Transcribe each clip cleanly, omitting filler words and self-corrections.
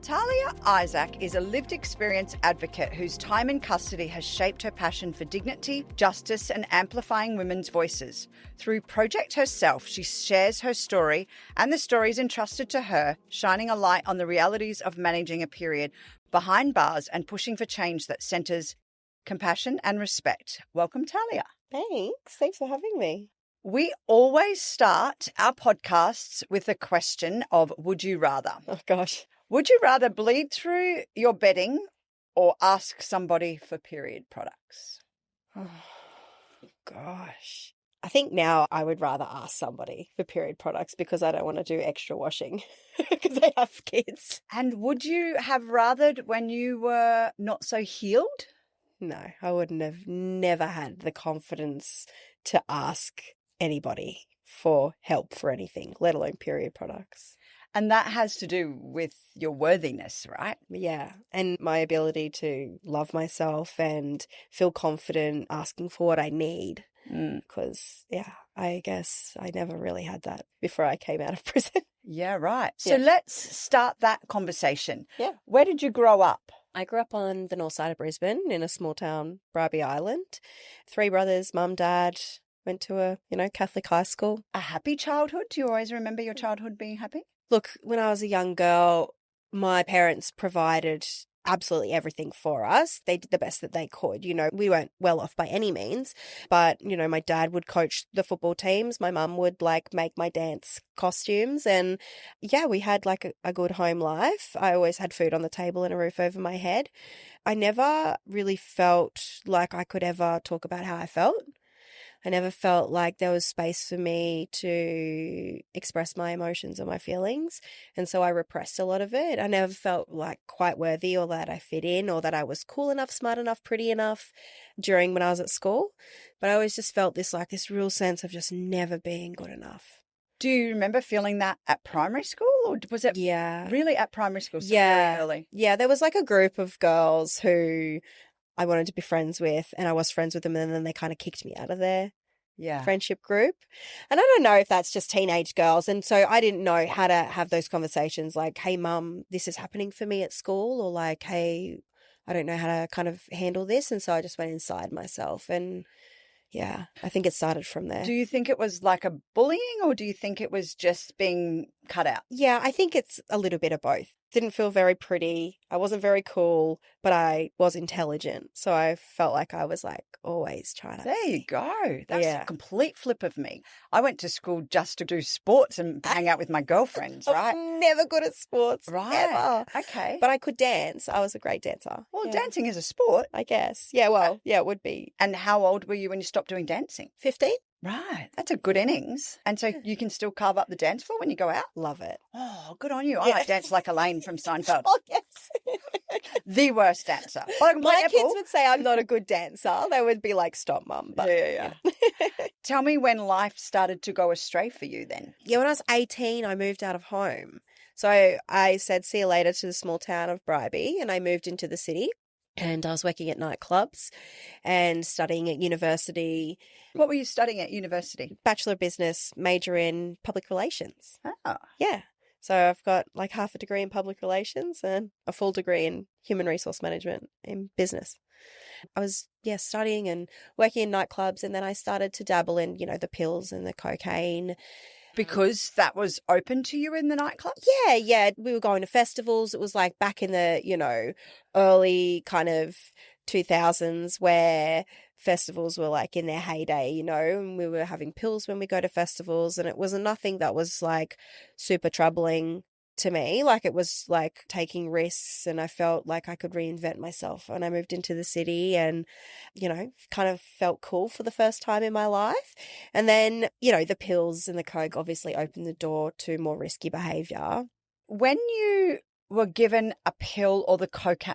Tahlia Isaac is a lived experience advocate whose time in custody has shaped her passion for dignity, justice, and amplifying women's voices. Through Project Herself, she shares her story and the stories entrusted to her, shining a light on the realities of managing a period behind bars and pushing for change that centres compassion and respect. Welcome, Tahlia. Thanks for having me. We always start our podcasts with the question of would you rather? Oh, gosh. Would you rather bleed through your bedding or ask somebody for period products? Oh, gosh. I think now I would rather ask somebody for period products because I don't want to do extra washing because I have kids. And would you have rathered when you were not so healed? No, I wouldn't have never had the confidence to ask anybody for help for anything, let alone period products. And that has to do with your worthiness, right? Yeah. And my ability to love myself and feel confident asking for what I need. Because, I guess I never really had that before I came out of prison. Yeah, right. So let's start that conversation. Yeah. Where did you grow up? I grew up on the north side of Brisbane in a small town, Bribie Island. 3 brothers, mum, dad, went to a, Catholic high school. A happy childhood? Do you always remember your childhood being happy? Look, when I was a young girl, my parents provided absolutely everything for us. They did the best that they could. We weren't well off by any means, but, my dad would coach the football teams. My mum would make my dance costumes. And we had a good home life. I always had food on the table and a roof over my head. I never really felt like I could ever talk about how I felt. I never felt like there was space for me to express my emotions or my feelings. And so I repressed a lot of it. I never felt like quite worthy or that I fit in or that I was cool enough, smart enough, pretty enough when I was at school. But I always just felt this real sense of just never being good enough. Do you remember feeling that at primary school or was it really at primary school? So very early? Yeah, there was a group of girls who I wanted to be friends with and I was friends with them and then they kind of kicked me out of their friendship group. And I don't know if that's just teenage girls. And so I didn't know how to have those conversations like, hey, mum, this is happening for me at school or like, hey, I don't know how to kind of handle this. And so I just went inside myself and I think it started from there. Do you think it was like a bullying or do you think it was just being cut out? Yeah, I think it's a little bit of both. Didn't feel very pretty. I wasn't very cool, but I was intelligent. So I felt like I was always trying to. There you go. That's a complete flip of me. I went to school just to do sports and hang out with my girlfriends, right? I'm never good at sports. Right. Ever. Okay. But I could dance. I was a great dancer. Well, dancing is a sport. I guess. Yeah, well, it would be. And how old were you when you stopped doing dancing? 15. Right. That's a good innings. And so you can still carve up the dance floor when you go out? Love it. Oh, good on you. I like Dance Like Elaine from Seinfeld. Oh, yes. The worst dancer. My kids would say I'm not a good dancer. They would be like, stop, mum. But, yeah. Tell me when life started to go astray for you then. Yeah, when I was 18, I moved out of home. So I said, see you later to the small town of Bribie and I moved into the city. And I was working at nightclubs and studying at university. What were you studying at university? Bachelor of Business, major in public relations. Oh. Yeah. So I've got half a degree in public relations and a full degree in human resource management in business. I was, studying and working in nightclubs and then I started to dabble in, the pills and the cocaine. Because that was open to you in the nightclubs? Yeah. We were going to festivals. It was back in the, early kind of 2000s where festivals were in their heyday, and we were having pills when we go to festivals and it was nothing that was super troubling to me. It was taking risks and I felt like I could reinvent myself and I moved into the city and, kind of felt cool for the first time in my life. And then, the pills and the coke obviously opened the door to more risky behavior. When you were given a pill or the cocaine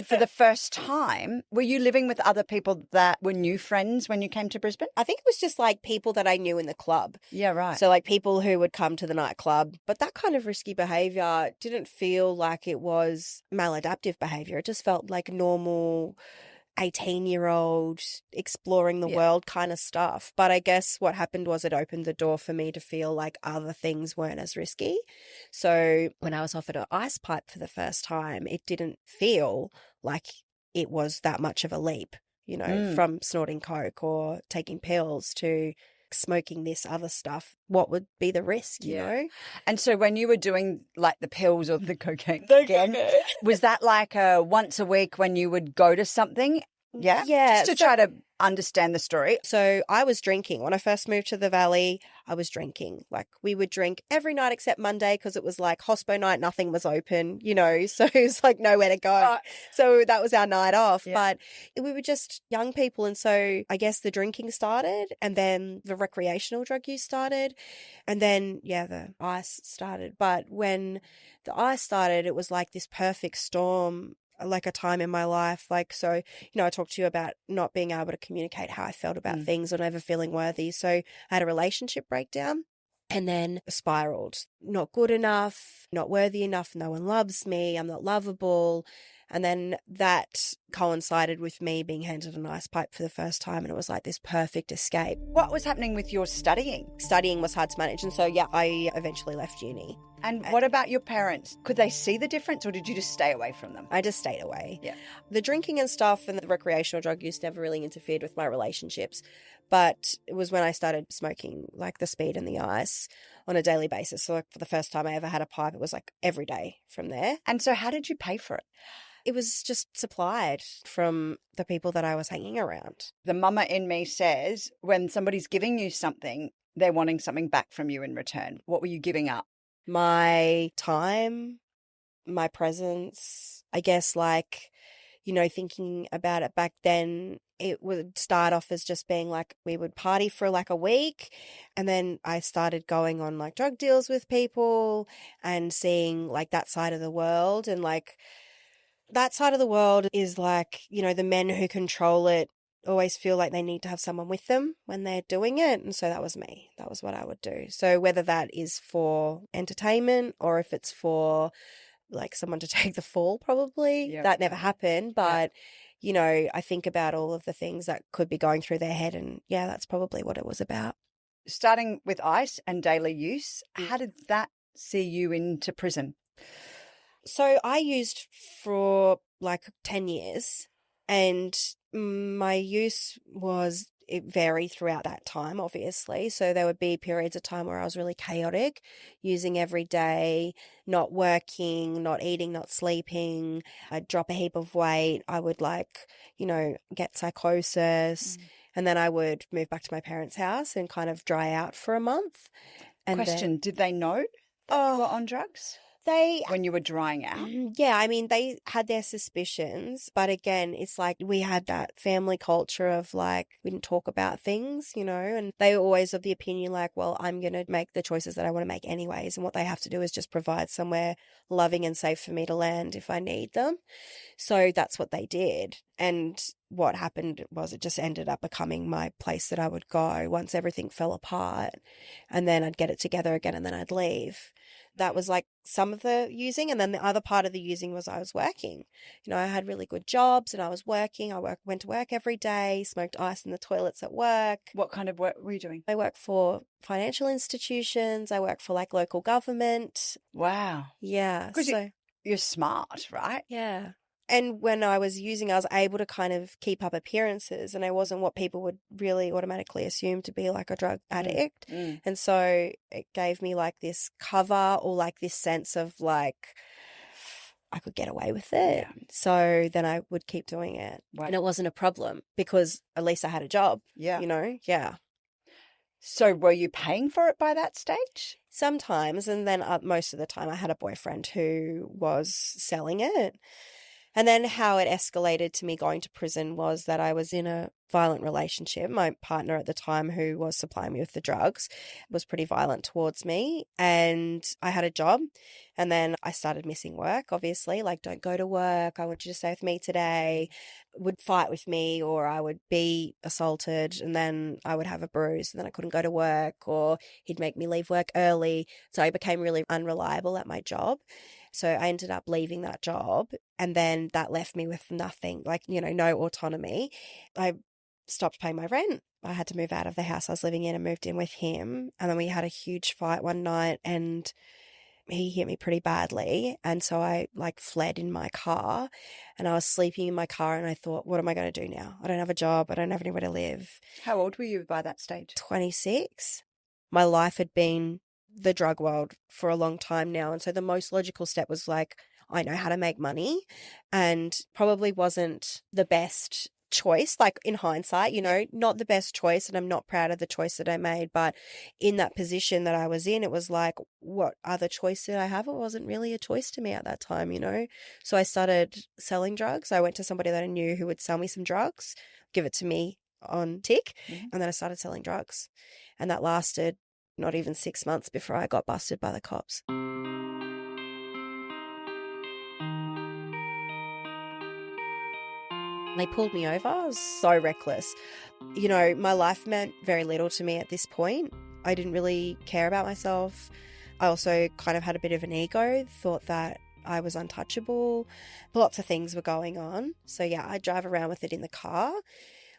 for the first time, were you living with other people that were new friends when you came to Brisbane? I think it was just people that I knew in the club. Yeah, right. So people who would come to the nightclub, but that kind of risky behavior didn't feel like it was maladaptive behavior. It just felt like normal 18-year-old exploring the world kind of stuff. But I guess what happened was it opened the door for me to feel like other things weren't as risky. So when I was offered an ice pipe for the first time, it didn't feel like it was that much of a leap, from snorting coke or taking pills to smoking this other stuff. What would be the risk, you know? And so when you were doing like the pills or the cocaine again, was that like once a week when you would go to something? Yeah. Yeah. Just to try to understand the story. So I was drinking. When I first moved to the Valley, I was drinking. Like we would drink every night except Monday because it was like hospo night, nothing was open, so it was like nowhere to go. So that was our night off. Yeah. But we were just young people. And so I guess the drinking started and then the recreational drug use started and then, the ice started. But when the ice started, it was like this perfect storm, like a time in my life. Like, so, I talked to you about not being able to communicate how I felt about things or never feeling worthy. So I had a relationship breakdown and then spiraled. Not good enough, not worthy enough. No one loves me. I'm not lovable. And then that coincided with me being handed an ice pipe for the first time. And it was like this perfect escape. What was happening with your studying? Studying was hard to manage. And so, I eventually left uni. And what about your parents? Could they see the difference or did you just stay away from them? I just stayed away. Yeah. The drinking and stuff and the recreational drug use never really interfered with my relationships. But it was when I started smoking like the speed and the ice on a daily basis. So like for the first time I ever had a pipe, it was like every day from there. And so how did you pay for it? It was just supplied from the people that I was hanging around. The mama in me says when somebody's giving you something, they're wanting something back from you in return. What were you giving up? My time, my presence, I guess like, thinking about it back then, it would start off as just being like we would party for like a week and then I started going on like drug deals with people and seeing like that side of the world. And like that side of the world is like, the men who control it always feel like they need to have someone with them when they're doing it. And so that was me. That was what I would do. So whether that is for entertainment or if it's for like someone to take the fall, probably that never happened. But, I think about all of the things that could be going through their head. And that's probably what it was about. Starting with ice and daily use, how did that see you into prison? So I used for like 10 years and my use it varied throughout that time, obviously. So there would be periods of time where I was really chaotic, using every day, not working, not eating, not sleeping. I'd drop a heap of weight. I would get psychosis. And then I would move back to my parents' house and kind of dry out for a month. And did they know that you were on drugs? When you were drying out? Yeah, I mean, they had their suspicions, but again, it's like we had that family culture of like, we didn't talk about things, and they were always of the opinion like, well, I'm going to make the choices that I want to make anyways. And what they have to do is just provide somewhere loving and safe for me to land if I need them. So that's what they did. And what happened was it just ended up becoming my place that I would go once everything fell apart. And then I'd get it together again and then I'd leave. That was like some of the using. And then the other part of the using was I was working. I had really good jobs and I was working. Went to work every day, smoked ice in the toilets at work. What kind of work were you doing? I work for financial institutions. I work for like local government. Wow. Yeah. Because you're smart, right? Yeah. And when I was using, I was able to kind of keep up appearances and I wasn't what people would really automatically assume to be like a drug addict. And so it gave me like this cover or like this sense of like, I could get away with it. Yeah. So then I would keep doing it. Wow. And it wasn't a problem because at least I had a job. Yeah. Yeah. So were you paying for it by that stage? Sometimes. And then most of the time I had a boyfriend who was selling it. And then how it escalated to me going to prison was that I was in a violent relationship. My partner at the time, who was supplying me with the drugs, was pretty violent towards me. And I had a job. And then I started missing work, obviously, like, don't go to work. I want you to stay with me today. Would fight with me, or I would be assaulted and then I would have a bruise and then I couldn't go to work, or he'd make me leave work early. So I became really unreliable at my job. So I ended up leaving that job, and then that left me with nothing, like, no autonomy. I stopped paying my rent. I had to move out of the house I was living in and moved in with him. And then we had a huge fight one night, and he hit me pretty badly. And so I fled in my car, and I was sleeping in my car, and I thought, what am I going to do now? I don't have a job. I don't have anywhere to live. How old were you by that stage? 26. My life had been the drug world for a long time now. And so the most logical step was I know how to make money, and probably wasn't the best choice, in hindsight, not the best choice, and I'm not proud of the choice that I made, but in that position that I was in, it was what other choice did I have? It wasn't really a choice to me at that time, So I started selling drugs. I went to somebody that I knew who would sell me some drugs, give it to me on tick, and then I started selling drugs. And that lasted not even 6 months before I got busted by the cops. They pulled me over. I was so reckless. My life meant very little to me at this point. I didn't really care about myself. I also kind of had a bit of an ego, thought that I was untouchable. Lots of things were going on. So yeah, I drive around with it in the car.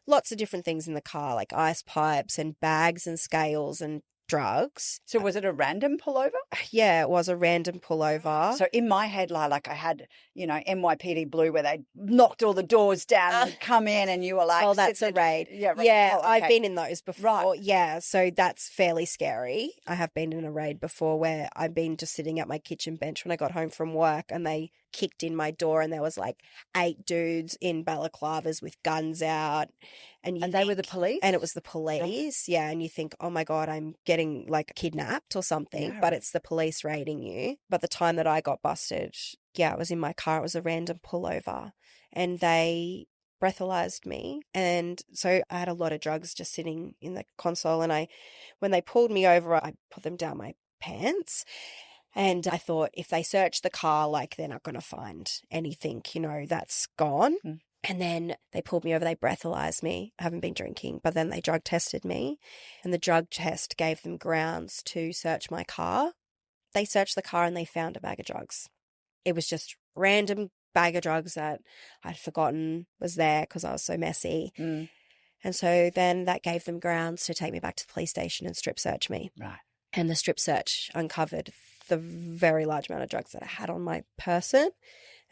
Lots of different things in the car, like ice pipes and bags and scales and drugs. So was it a random pullover? Yeah, it was a random pullover. So in my head, I had, NYPD Blue, where they knocked all the doors down and come in, and you were like, oh, that's a raid. Yeah, right. Yeah, Oh, okay. I've been in those before. Right. Yeah, so that's fairly scary. I have been in a raid before where I've been just sitting at my kitchen bench when I got home from work, and they kicked in my door, and there was 8 dudes in balaclavas with guns out. And they were the police? And it was the police, yeah. And you think, oh my God, I'm getting kidnapped or something, but it's the police raiding you. But the time that I got busted, yeah, I was in my car. It was a random pullover, and they breathalyzed me. And so I had a lot of drugs just sitting in the console. And when they pulled me over, I put them down my pants. And I thought, if they search the car, they're not going to find anything, that's gone. And then they pulled me over, they breathalyzed me. I haven't been drinking, but then they drug tested me, and the drug test gave them grounds to search my car. They searched the car and they found a bag of drugs. It was just random bag of drugs that I'd forgotten was there because I was so messy. And so then that gave them grounds to take me back to the police station and strip search me. Right. And the strip search uncovered the very large amount of drugs that I had on my person.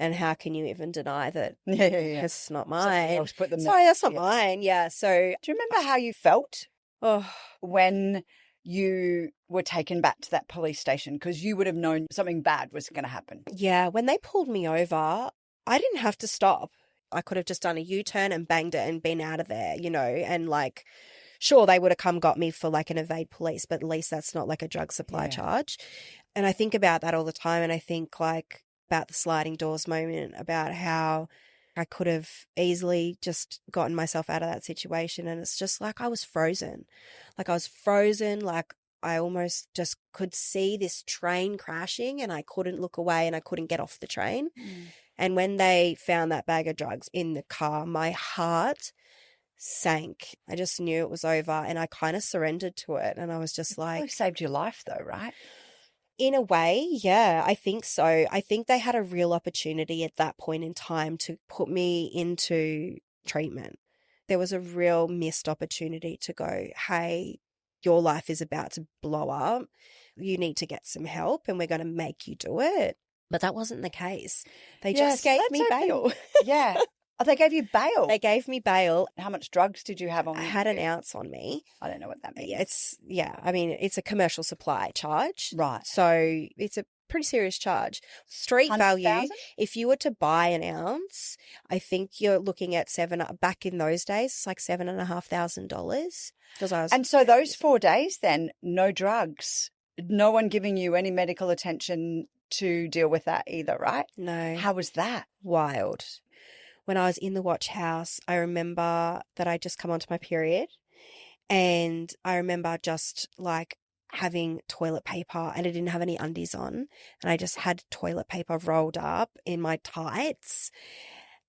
And how can you even deny that? Yeah. It's not mine. Sorry, that's not mine. Yeah. So do you remember how you felt Oh, when you were taken back to that police station? Because you would have known something bad was going to happen. Yeah, when they pulled me over, I didn't have to stop. I could have just done a U-turn and banged it and been out of there, you know, and like, sure, they would have come got me for like an evade police, but at least that's not like a drug supply charge. And I think about that all the time, and I think like about the sliding doors moment, about how I could have easily just gotten myself out of that situation. And it's just like I was frozen. Like I almost just could see this train crashing and I couldn't look away and I couldn't get off the train. And when they found that bag of drugs in the car, my heart sank. I just knew it was over and I kind of surrendered to it. And I was just like... It saved your life though, right? In a way, yeah, I think so. I think they had a real opportunity at that point in time to put me into treatment. There was a real missed opportunity to go, hey, your life is about to blow up. You need to get some help and we're going to make you do it. But that wasn't the case. They just gave me bail. Yeah. Oh, they gave you bail? They gave me bail. How much drugs did you have on you? I had an ounce on me. I don't know what that means. It's a commercial supply charge. Right. So it's a pretty serious charge. Street value, if you were to buy an ounce, I think you're looking at back in those days, it's like $7,500. And so those 4 days then, no drugs, no one giving you any medical attention to deal with that either, right? No. How was that? Wild. When I was in the watch house, I remember that I just come onto my period, and I remember just like having toilet paper, and I didn't have any undies on, and I just had toilet paper rolled up in my tights,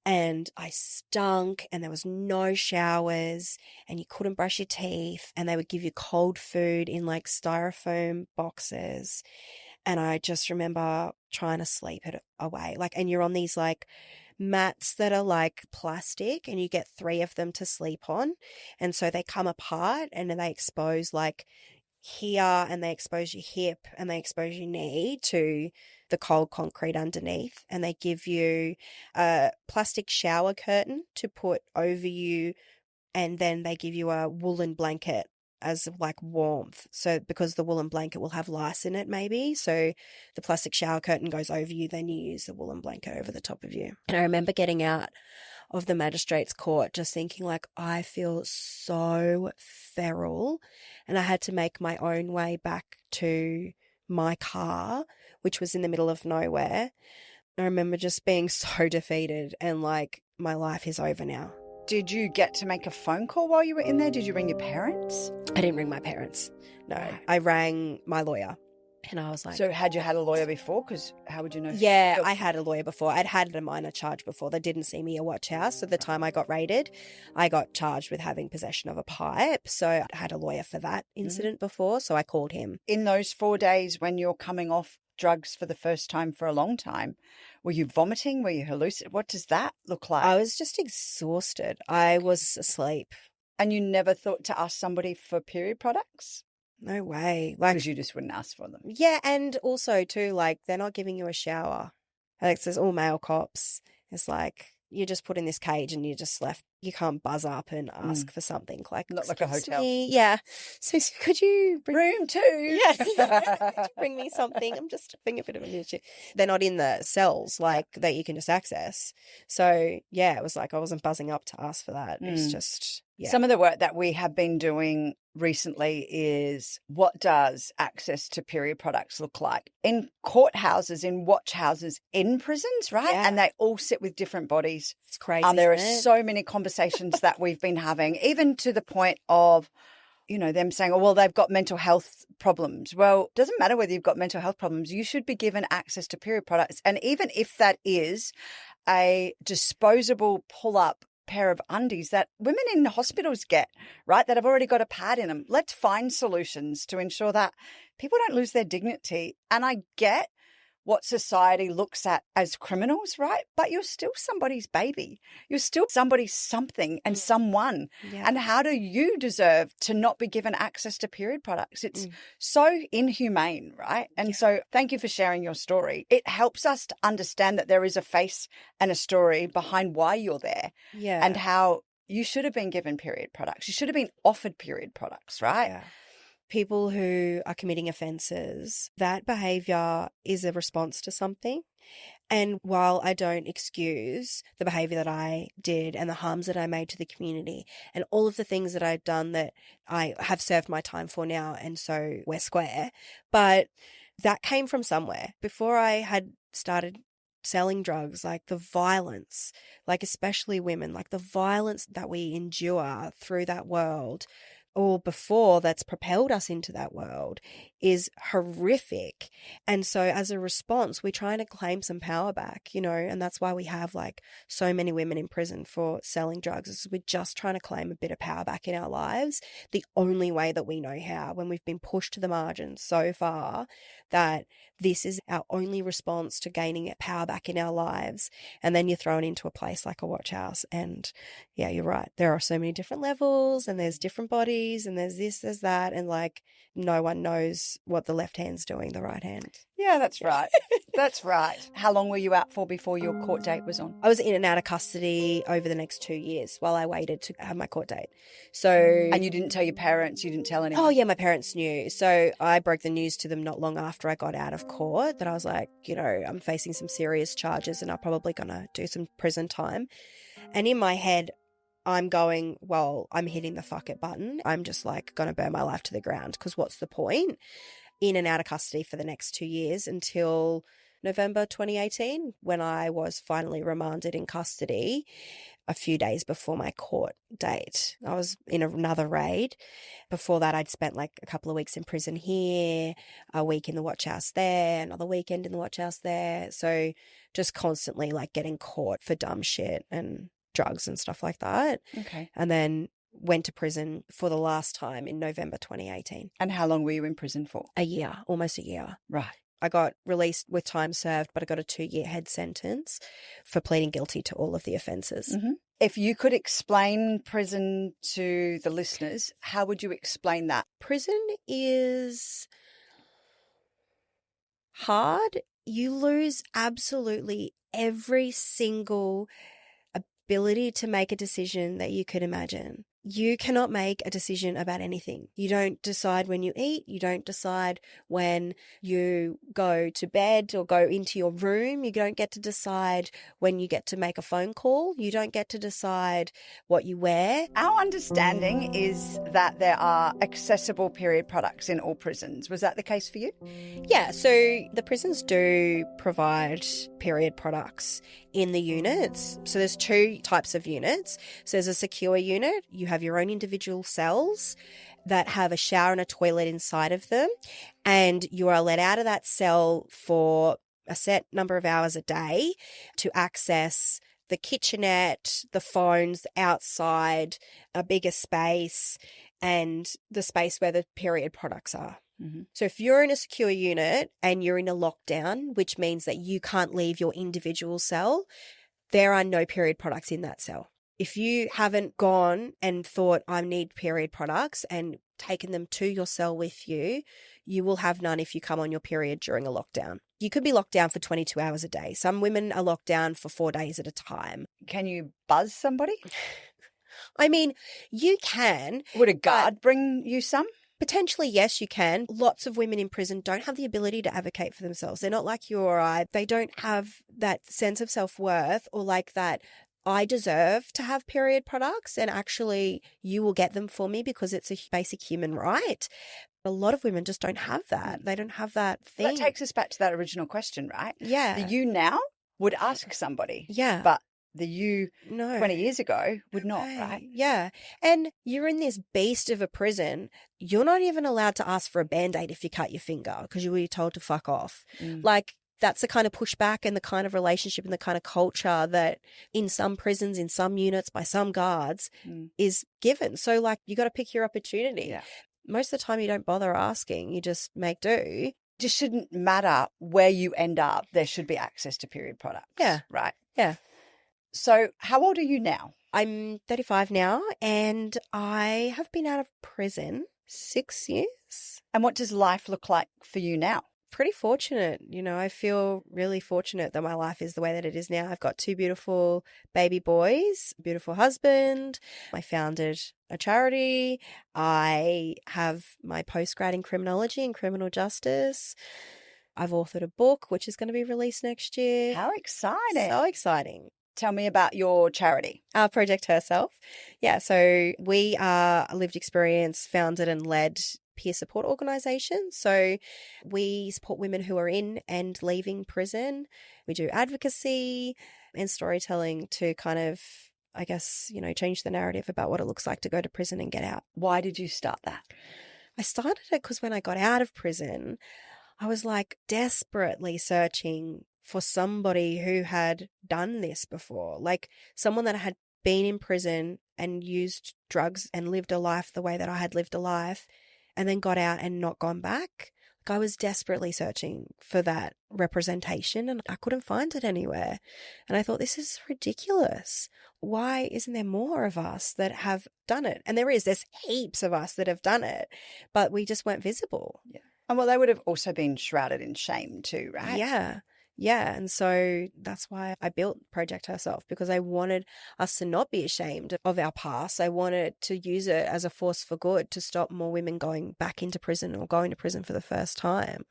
and I stunk, and there was no showers, and you couldn't brush your teeth, and they would give you cold food in like styrofoam boxes. And I just remember trying to sleep it away. Like, and you're on these like mats that are like plastic and you get 3 of them to sleep on. And so they come apart and then they expose like here and they expose your hip and they expose your knee to the cold concrete underneath. And they give you a plastic shower curtain to put over you. And then they give you a woolen blanket as like warmth. So because the woolen blanket will have lice in it maybe. So the plastic shower curtain goes over you, then you use the woolen blanket over the top of you. And I remember getting out of the magistrate's court just thinking like, I feel so feral. And I had to make my own way back to my car, which was in the middle of nowhere. I remember just being so defeated and like, my life is over now. Did you get to make a phone call while you were in there? Did you ring your parents? I didn't ring my parents. No, I rang my lawyer and I was like... So had you had a lawyer before? Because how would you know? Yeah, I had a lawyer before. I'd had a minor charge before. They didn't see me at Watch House. So the time I got raided, I got charged with having possession of a pipe. So I had a lawyer for that incident before. So I called him. In those 4 days when you're coming off drugs for the first time for a long time, were you vomiting? Were you hallucinating? What does that look like? I was just exhausted. I was asleep. And you never thought to ask somebody for period products? No way. Like, because you just wouldn't ask for them. Yeah, and also too, like, they're not giving you a shower. Like, it says all male cops. It's like, you're just put in this cage and you're just left. You can't buzz up and ask for something. Like, not like a hotel. Yeah. So could you bring... Room 2. Yeah. Could you bring me something? I'm just having a bit of an issue. They're not in the cells like that you can just access. So yeah, it was like I wasn't buzzing up to ask for that. It's just... Yeah. Some of the work that we have been doing recently is what does access to period products look like in courthouses, in watch houses, in prisons, right? Yeah. And they all sit with different bodies. It's crazy. There are so many conversations that we've been having, even to the point of, you know, them saying, oh, well, they've got mental health problems. Well, it doesn't matter whether you've got mental health problems. You should be given access to period products. And even if that is a disposable pull-up pair of undies that women in hospitals get, right, that have already got a pad in them. Let's find solutions to ensure that people don't lose their dignity. And I get what society looks at as criminals, right? But you're still somebody's baby. You're still somebody's something and someone. Yeah. And how do you deserve to not be given access to period products? It's so inhumane, right? And so thank you for sharing your story. It helps us to understand that there is a face and a story behind why you're there. Yeah. And how you should have been given period products. You should have been offered period products, right? Yeah. People who are committing offences, that behaviour is a response to something. And while I don't excuse the behaviour that I did and the harms that I made to the community and all of the things that I've done that I have served my time for now, and so we're square, but that came from somewhere. Before I had started selling drugs, like the violence, like especially women, like the violence that we endure through that world, or before that's propelled us into that world, is horrific. And so as a response, we're trying to claim some power back, you know, and that's why we have like so many women in prison for selling drugs, is we're just trying to claim a bit of power back in our lives, the only way that we know how, when we've been pushed to the margins so far that this is our only response to gaining power back in our lives. And then you're thrown into a place like a watch house. And yeah, you're right. There are so many different levels and there's different bodies and there's this, there's that. And like no one knows what the left hand's doing, the right hand. Yeah, that's right. That's right. How long were you out for before your court date was on? I was in and out of custody over the next 2 years while I waited to have my court date. So, and you didn't tell your parents? You didn't tell anyone? Oh, yeah, my parents knew. So I broke the news to them not long after I got out of court that I was like, you know, I'm facing some serious charges and I'm probably going to do some prison time. And in my head, I'm going, well, I'm hitting the fuck it button. I'm just like going to burn my life to the ground because what's the point? In and out of custody for the next 2 years until November 2018 when I was finally remanded in custody a few days before my court date. I was in another raid. Before that, I'd spent like a couple of weeks in prison here, a week in the watch house there, another weekend in the watch house there. So just constantly like getting caught for dumb shit and drugs and stuff like that. Okay. And then went to prison for the last time in November 2018. And how long were you in prison for? A year, almost a year. Right. I got released with time served, but I got a 2-year head sentence for pleading guilty to all of the offences. Mm-hmm. If you could explain prison to the listeners, how would you explain that? Prison is hard. You lose absolutely every single ability to make a decision that you could imagine. You cannot make a decision about anything. You don't decide when you eat. You don't decide when you go to bed or go into your room. You don't get to decide when you get to make a phone call. You don't get to decide what you wear. Our understanding is that there are accessible period products in all prisons. Was that the case for you? Yeah, so the prisons do provide period products in the units. So there's 2 types of units. So there's a secure unit. You have your own individual cells that have a shower and a toilet inside of them. And you are let out of that cell for a set number of hours a day to access the kitchenette, the phones outside, a bigger space, and the space where the period products are. Mm-hmm. So if you're in a secure unit and you're in a lockdown, which means that you can't leave your individual cell, there are no period products in that cell. If you haven't gone and thought, I need period products, and taken them to your cell with you, you will have none if you come on your period during a lockdown. You could be locked down for 22 hours a day. Some women are locked down for 4 days at a time. Can you buzz somebody? I mean, you can. Would a guard bring you some? Potentially, yes, you can. Lots of women in prison don't have the ability to advocate for themselves. They're not like you or I. They don't have that sense of self-worth or like that I deserve to have period products and actually you will get them for me because it's a basic human right. A lot of women just don't have that. They don't have that thing. That takes us back to that original question, right? Yeah. The you now would ask somebody. Yeah. But the you No. 20 years ago would not, Okay. right? Yeah. And you're in this beast of a prison. You're not even allowed to ask for a Band-Aid if you cut your finger because you were told to fuck off. Like, that's the kind of pushback and the kind of relationship and the kind of culture that in some prisons, in some units, by some guards is given. So, like, you got to pick your opportunity. Yeah. Most of the time you don't bother asking. You just make do. Just shouldn't matter where you end up. There should be access to period products. Yeah. Right? Yeah. So how old are you now? I'm 35 now and I have been out of prison 6 years. And what does life look like for you now? Pretty fortunate. You know, I feel really fortunate that my life is the way that it is now. I've got 2 beautiful baby boys, a beautiful husband. I founded a charity. I have my postgrad in criminology and criminal justice. I've authored a book, which is going to be released next year. How exciting. So exciting. Tell me about your charity. Our Project Herself. Yeah, so we are a lived experience founded and led peer support organisation. So we support women who are in and leaving prison. We do advocacy and storytelling to kind of, I guess, you know, change the narrative about what it looks like to go to prison and get out. Why did you start that? I started it because when I got out of prison, I was like desperately searching for somebody who had done this before, like someone that had been in prison and used drugs and lived a life the way that I had lived a life and then got out and not gone back. Like I was desperately searching for that representation and I couldn't find it anywhere. And I thought, this is ridiculous. Why isn't there more of us that have done it? And there's heaps of us that have done it, but we just weren't visible. Yeah. And well, they would have also been shrouded in shame too, right? Yeah. Yeah. And so that's why I built Project Herself, because I wanted us to not be ashamed of our past. I wanted to use it as a force for good to stop more women going back into prison or going to prison for the first time.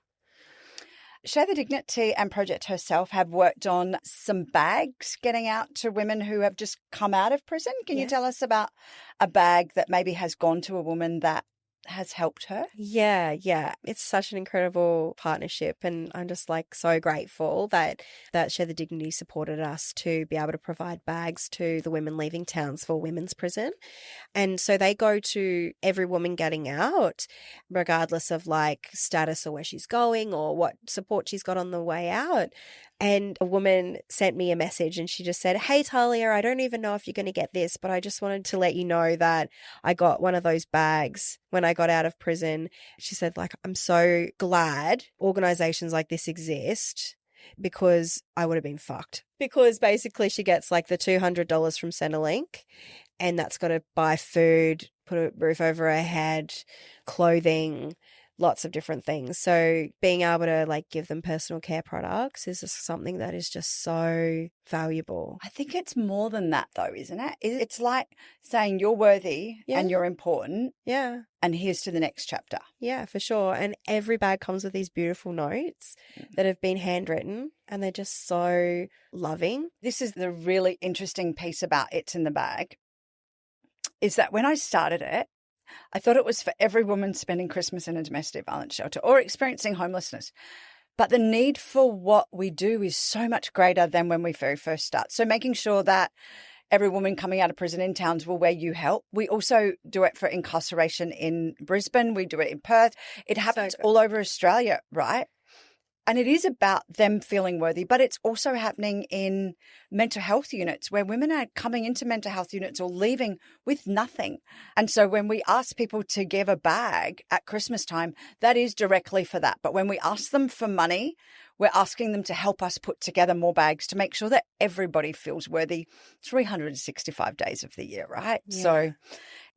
Share the Dignity and Project Herself have worked on some bags getting out to women who have just come out of prison. Can you tell us about a bag that maybe has gone to a woman that has helped her? Yeah. It's such an incredible partnership and I'm just like so grateful that Share the Dignity supported us to be able to provide bags to the women leaving towns for women's prison. And so they go to every woman getting out, regardless of like status or where she's going or what support she's got on the way out. And a woman sent me a message and she just said, "Hey, Tahlia, I don't even know if you're going to get this, but I just wanted to let you know that I got one of those bags when I got out of prison." She said, like, "I'm so glad organizations like this exist because I would have been fucked." Because basically she gets like the $200 from Centrelink and that's got to buy food, put a roof over her head, clothing, lots of different things. So being able to like give them personal care products is just something that is just so valuable. I think it's more than that though, isn't it? It's like saying you're worthy and you're important. Yeah. And here's to the next chapter. Yeah, for sure. And every bag comes with these beautiful notes that have been handwritten and they're just so loving. This is the really interesting piece about It's in the Bag, is that when I started it, I thought it was for every woman spending Christmas in a domestic violence shelter or experiencing homelessness. But the need for what we do is so much greater than when we very first start. So making sure that every woman coming out of prison in Townsville where you help. We also do it for incarceration in Brisbane. We do it in Perth. It happens all over Australia, right? And it is about them feeling worthy, but it's also happening in mental health units where women are coming into mental health units or leaving with nothing. And so when we ask people to give a bag at Christmas time, that is directly for that. But when we ask them for money, we're asking them to help us put together more bags to make sure that everybody feels worthy 365 days of the year, right? Yeah. So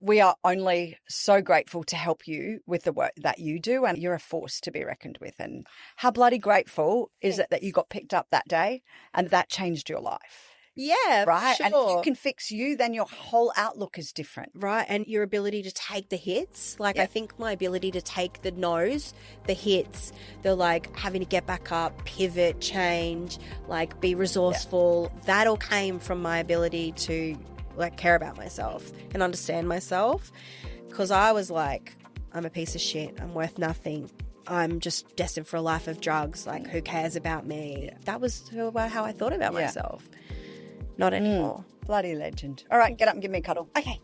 we are only so grateful to help you with the work that you do, and you're a force to be reckoned with. And how bloody grateful is it that you got picked up that day and that changed your life? Yeah, right. sure. And if you can fix you, then your whole outlook is different. Right. And your ability to take the hits. Like, I think my ability to take the no's, the hits, the like having to get back up, pivot, change, like be resourceful, that all came from my ability to like care about myself and understand myself. Because I was like, I'm a piece of shit. I'm worth nothing. I'm just destined for a life of drugs. Like, who cares about me? That was how I thought about myself. Not anymore. Bloody legend. All right, get up and give me a cuddle. Okay.